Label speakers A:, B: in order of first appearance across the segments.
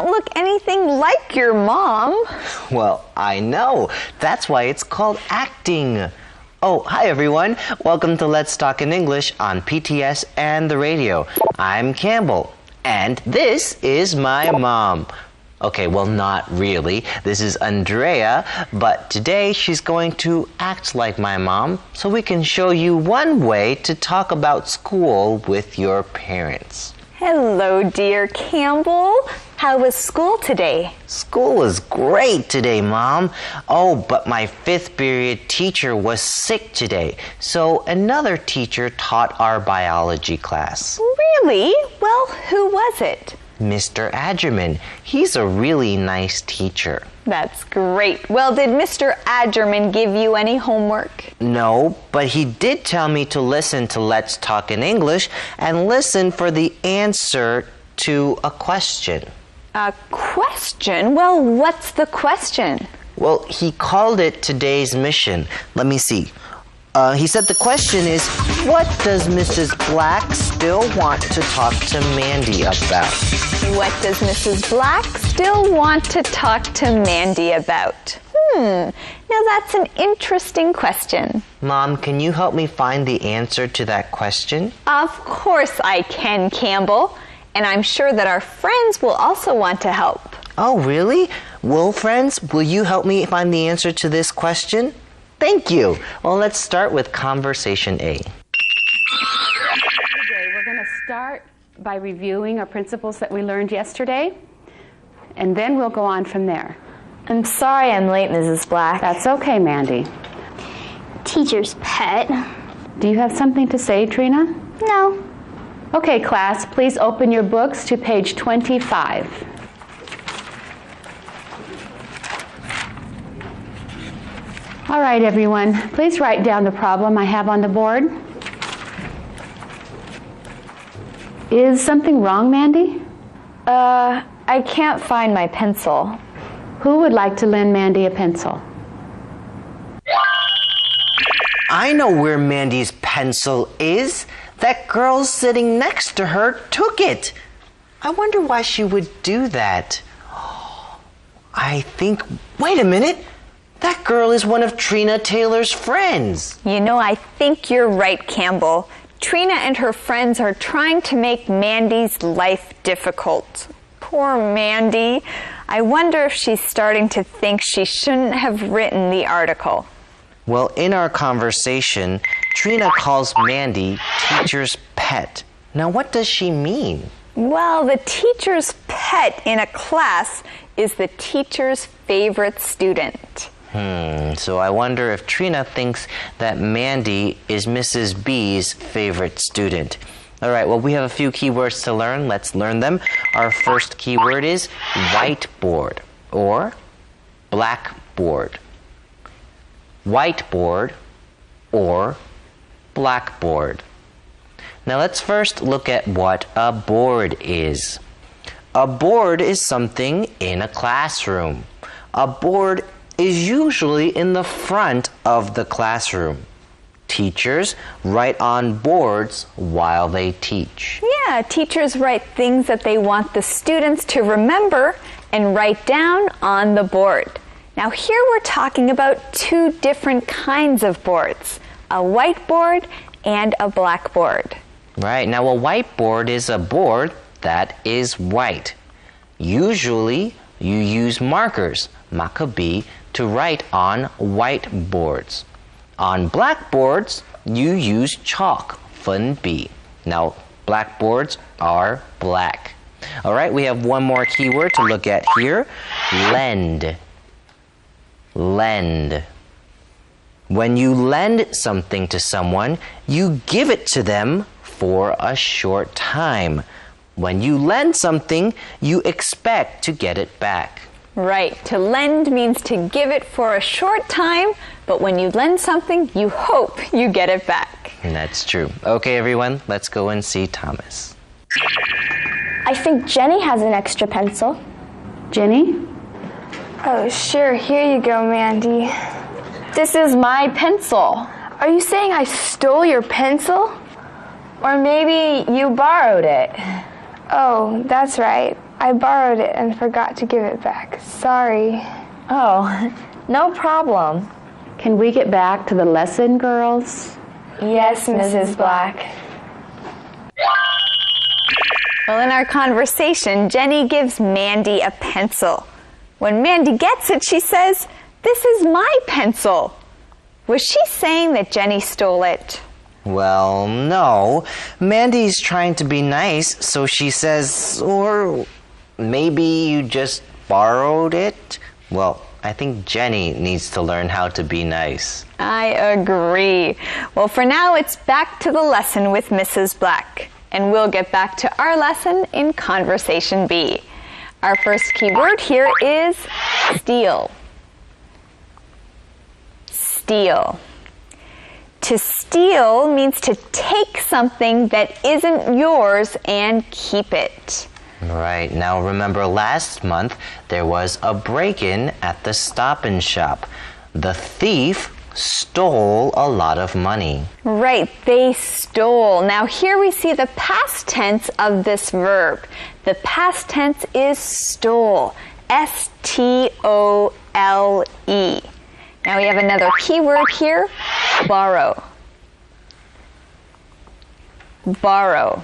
A: Look anything like your mom.
B: Well, I know. That's why it's called acting. Oh, hi everyone. Welcome to Let's Talk in English on PTS and the radio. I'm Campbell, and this is my mom. Okay, well, not really. This is Andrea, but today she's going to act like my mom so we can show you one way to talk about school with your parents.
A: Hello, dear Campbell. How was school today?
B: School was great today, Mom. Oh, but my fifth period teacher was sick today, so another teacher taught our biology class.
A: Really? Well, who was it?
B: Mr. Adgerman. He's a really nice teacher.
A: That's great. Well, did Mr. Adgerman give you any homework?
B: No, but he did tell me to listen to Let's Talk in English and listen for the answer to a question.
A: A question? Well, what's the question?
B: Well, he called it today's mission. Let me see. He said the question is, what does Mrs. Black still want to talk to Mandy about?
A: What does Mrs. Black still want to talk to Mandy about? Now that's an interesting question.
B: Mom, can you help me find the answer to that question?
A: Of course I can, Campbell. And I'm sure that our friends will also want to help.
B: Oh, really? Will you help me find the answer to this question? Thank you. Well, let's start with conversation A.
C: Today, we're going to start by reviewing our principles that we learned yesterday, and then we'll go on from there.
D: I'm sorry I'm late, Mrs. Black.
C: That's okay, Mandy.
D: Teacher's pet.
C: Do you have something to say, Trina?
D: No.
C: Okay, class, please open your books to page 25. All right, everyone, please write down the problem I have on the board. Is something wrong, Mandy?
A: I can't find my pencil.
C: Who would like to lend Mandy a pencil?
B: I know where Mandy's pencil is. That girl sitting next to her took it. I wonder why she would do that. Wait a minute. That girl is one of Trina Taylor's friends.
A: You know, I think you're right, Campbell. Trina and her friends are trying to make Mandy's life difficult. Poor Mandy. I wonder if she's starting to think she shouldn't have written the article.
B: Well, in our conversation, Trina calls Mandy teacher's pet. Now, what does she mean?
A: Well, the teacher's pet in a class is the teacher's favorite student.
B: So I wonder if Trina thinks that Mandy is Mrs. B's favorite student. All right, well, we have a few keywords to learn. Let's learn them. Our first keyword is whiteboard or blackboard. Whiteboard or blackboard. Now let's first look at what a board is. A board is something in a classroom. A board is usually in the front of the classroom. Teachers write on boards while they teach.
A: Yeah, teachers write things that they want the students to remember and write down on the board. Now here we're talking about two different kinds of boards, a whiteboard and a blackboard.
B: Right, now a whiteboard is a board that is white. Usually you use markers, makabi, to write on whiteboards. On blackboards, you use chalk, phần笔. Now, blackboards are black. All right, we have one more keyword to look at here. Lend. Lend. When you lend something to someone, you give it to them for a short time. When you lend something, you expect to get it back.
A: Right. To lend means to give it for a short time, but when you lend something, you hope you get it back.
B: That's true. Okay, everyone, let's go and see Thomas.
D: I think Jenny has an extra pencil.
C: Jenny?
E: Oh, sure. Here you go, Mandy.
D: This is my pencil.
E: Are you saying I stole your pencil?
D: Or maybe you borrowed it.
E: Oh, that's right. I borrowed it and forgot to give it back. Sorry.
D: Oh, no problem.
C: Can we get back to the lesson, girls?
E: Yes, Mrs. Black.
A: Well, in our conversation, Jenny gives Mandy a pencil. When Mandy gets it, she says, "This is my pencil." Was she saying that Jenny stole it?
B: Well, no. Mandy's trying to be nice, so she says, or maybe you just borrowed it? Well, I think Jenny needs to learn how to be nice.
A: I agree. Well, for now, it's back to the lesson with Mrs. Black. And we'll get back to our lesson in Conversation B. Our first key word here is steal. Steal. To steal means to take something that isn't yours and keep it.
B: Right. Now remember last month there was a break-in at the Stop and Shop. The thief stole a lot of money.
A: Right, they stole. Now here we see the past tense of this verb. The past tense is stole. S-T-O-L-E. Now we have another key word here, borrow. Borrow.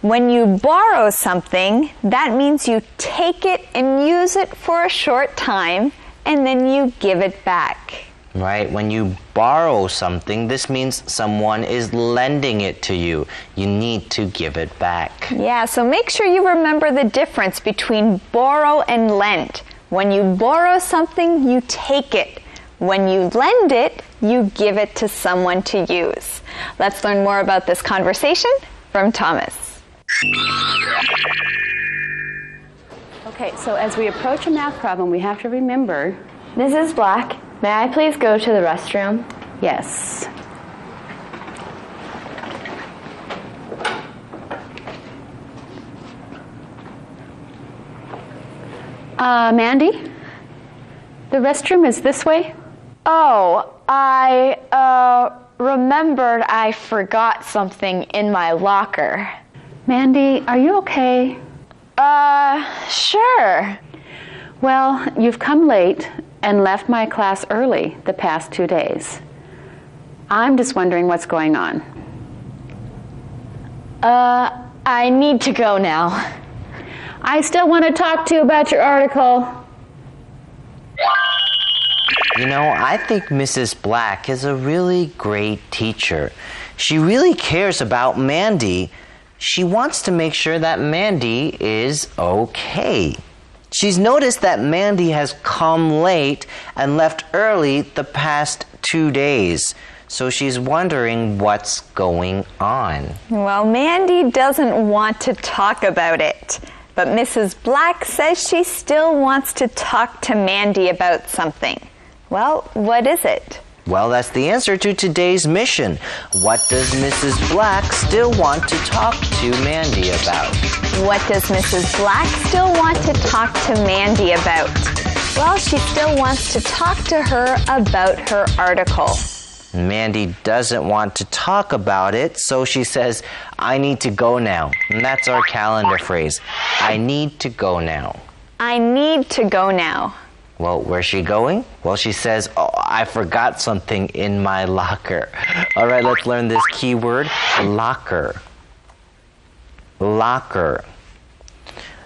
A: When you borrow something, that means you take it and use it for a short time, and then you give it back.
B: Right? When you borrow something, this means someone is lending it to you. You need to give it back.
A: Yeah, so make sure you remember the difference between borrow and lend. When you borrow something, you take it. When you lend it, you give it to someone to use. Let's learn more about this conversation from Thomas.
C: Okay, so as we approach a math problem, we have to remember,
D: Mrs. Black, may I please go to the restroom?
C: yes. Mandy, the restroom is this way?
D: Oh, I remembered I forgot something in my locker.
C: Mandy, are you okay?
D: Sure.
C: Well, you've come late and left my class early the past 2 days. I'm just wondering what's going on.
D: I need to go now.
C: I still want to talk to you about your article.
B: You know, I think Mrs. Black is a really great teacher. She really cares about Mandy. She wants to make sure that Mandy is okay. She's noticed that Mandy has come late and left early the past 2 days. So she's wondering what's going on.
A: Well, Mandy doesn't want to talk about it, but Mrs. Black says she still wants to talk to Mandy about something. Well, what is it?
B: Well, that's the answer to today's mission. What does Mrs. Black still want to talk to Mandy about?
A: What does Mrs. Black still want to talk to Mandy about? Well, she still wants to talk to her about her article.
B: Mandy doesn't want to talk about it, so she says, I need to go now. And that's our calendar phrase. I need to go now.
A: I need to go now.
B: Well, where's she going? Well, she says, oh, I forgot something in my locker. All right, let's learn this key word, locker. Locker.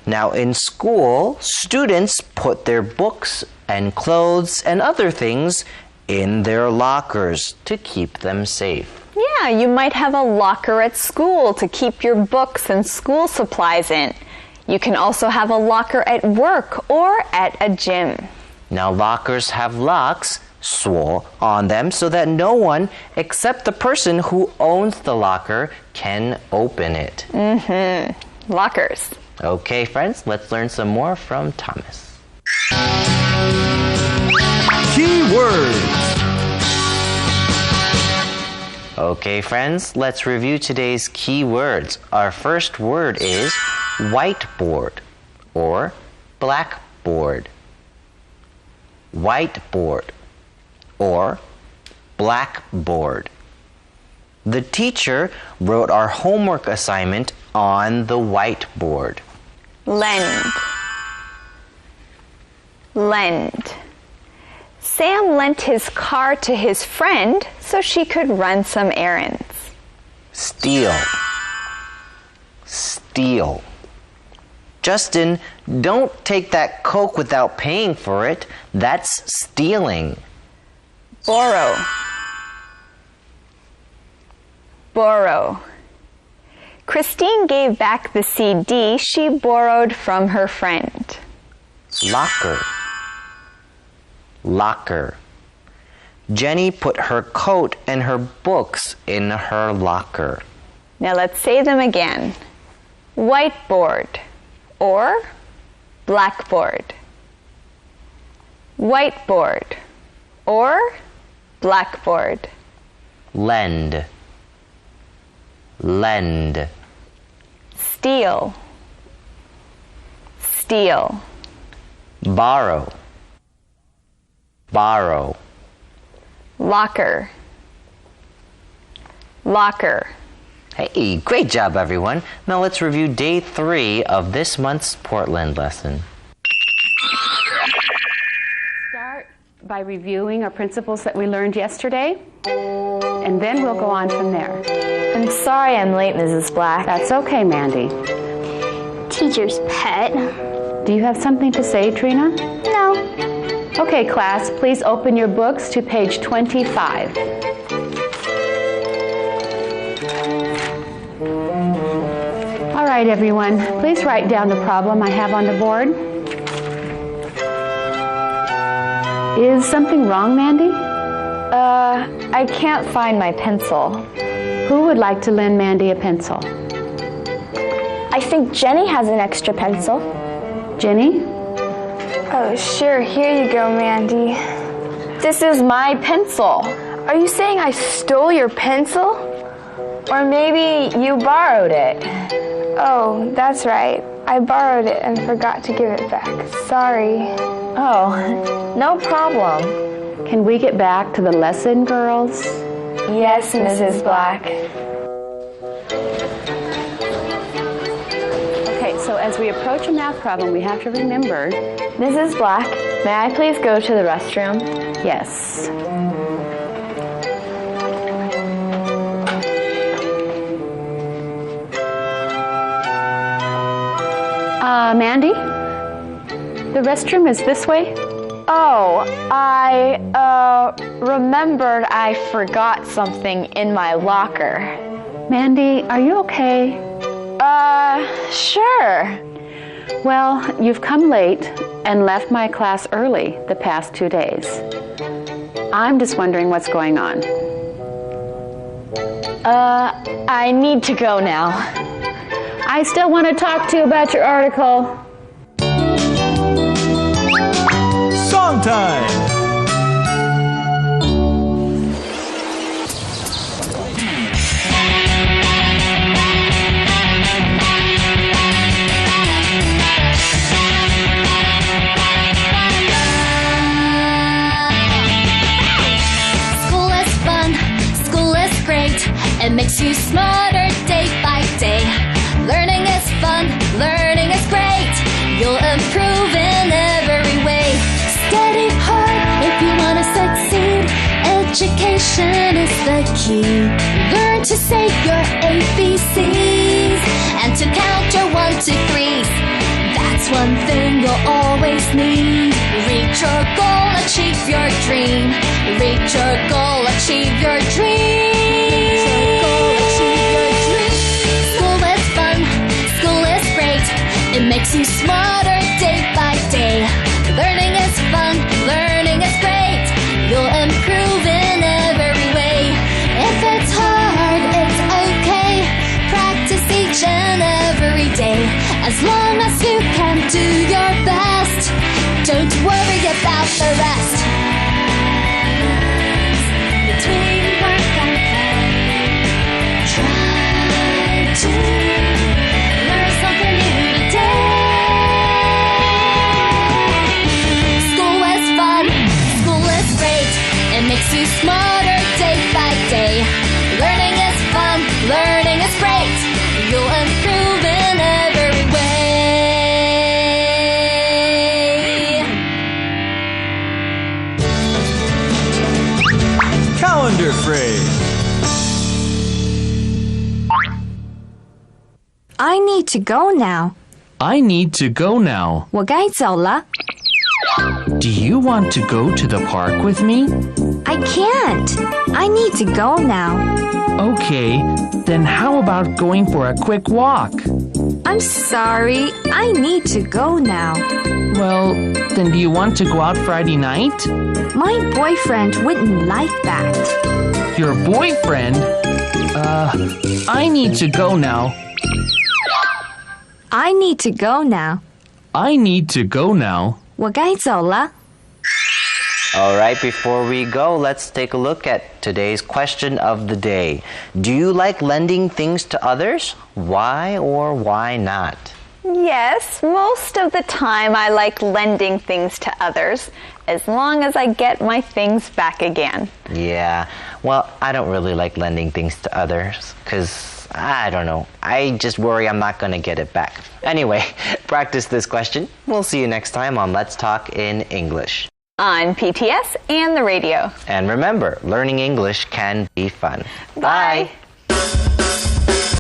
B: Now, in school, students put their books and clothes and other things in their lockers to keep them safe.
A: Yeah, you might have a locker at school to keep your books and school supplies in. You can also have a locker at work or at a gym.
B: Now, lockers have locks, 锁, on them so that no one except the person who owns the locker can open it.
A: Lockers.
B: Okay, friends, let's learn some more from Thomas.
F: Key words.
B: Okay, friends, let's review today's key words. Our first word is whiteboard or blackboard. Whiteboard or blackboard. The teacher wrote our homework assignment on the whiteboard.
A: lend, lend. Sam lent his car to his friend so she could run some errands.
B: Steal, steal. Justin, don't take that Coke without paying for it. That's stealing.
A: Borrow, borrow. Christine gave back the CD she borrowed from her friend.
B: Locker, locker. Jenny put her coat and her books in her locker.
A: Now let's say them again. Whiteboard or blackboard. Whiteboard or blackboard.
B: Lend, lend.
A: Steal, steal.
B: Borrow, borrow.
A: Locker, locker.
B: Hey, great job, everyone. Now let's review day 3 of this month's Portland lesson.
C: Start by reviewing our principles that we learned yesterday, and then we'll go on from there.
D: I'm sorry I'm late, Mrs. Black.
C: That's okay, Mandy.
D: Teacher's pet.
C: Do you have something to say, Trina?
D: No.
C: Okay, class, please open your books to page 25. All right, everyone, please write down the problem I have on the board. Is something wrong, Mandy?
D: I can't find my pencil.
C: Who would like to lend Mandy a pencil?
D: I think Jenny has an extra pencil.
C: Jenny?
E: Oh, sure. Here you go, Mandy.
D: This is my pencil.
E: Are you saying I stole your pencil?
D: Or maybe you borrowed it.
E: Oh, that's right. I borrowed it and forgot to give it back. Sorry.
D: Oh, no problem.
C: Can we get back to the lesson, girls?
D: Yes, Mrs. Black.
C: Okay, so as we approach a math problem, we have to remember...
D: Mrs. Black, may I please go to the restroom?
C: Yes. Mandy? The restroom is this way?
D: Oh, I remembered I forgot something in my locker.
C: Mandy, are you okay?
D: Sure.
C: Well, you've come late and left my class early the past 2 days. I'm just wondering what's going on.
D: I need to go now.
C: I still want to talk to you about your article.
F: Song time!
G: School is fun, school is great. It makes you smarter day by day. Learning is fun, learning is great. You'll improve in every way. Study hard if you want to succeed. Education is the key. Learn to say your ABCs and to count your 1, 2, 3s. That's one thing you'll always need. Reach your goal, achieve your dream. Reach your goal, achieve your dream. It makes you smarter day by day. Learning is fun, learning is great. You'll improve in every way. If it's hard, it's okay. Practice each and every day. As long as you can do your best, don't worry about the rest. Between work and
H: to go now.
F: I need to go now.
H: 我该走了。
F: Do you want to go to the park with me?
H: I can't. I need to go now.
F: Okay, then how about going for a quick walk?
H: I'm sorry. I need to go now.
F: Well, then do you want to go out Friday night?
H: My boyfriend wouldn't like that.
F: Your boyfriend? I need to go now.
H: I need to go now.
F: I need to go now.
H: 我该走了。
B: All right, before we go, let's take a look at today's question of the day. Do you like lending things to others? Why or why not?
A: Yes, most of the time I like lending things to others, as long as I get my things back again.
B: Yeah, well, I don't really like lending things to others because, I don't know, I just worry I'm not going to get it back. Anyway, practice this question. We'll see you next time on Let's Talk in English.
A: On PTS and the radio.
B: And remember, learning English can be fun.
A: Bye.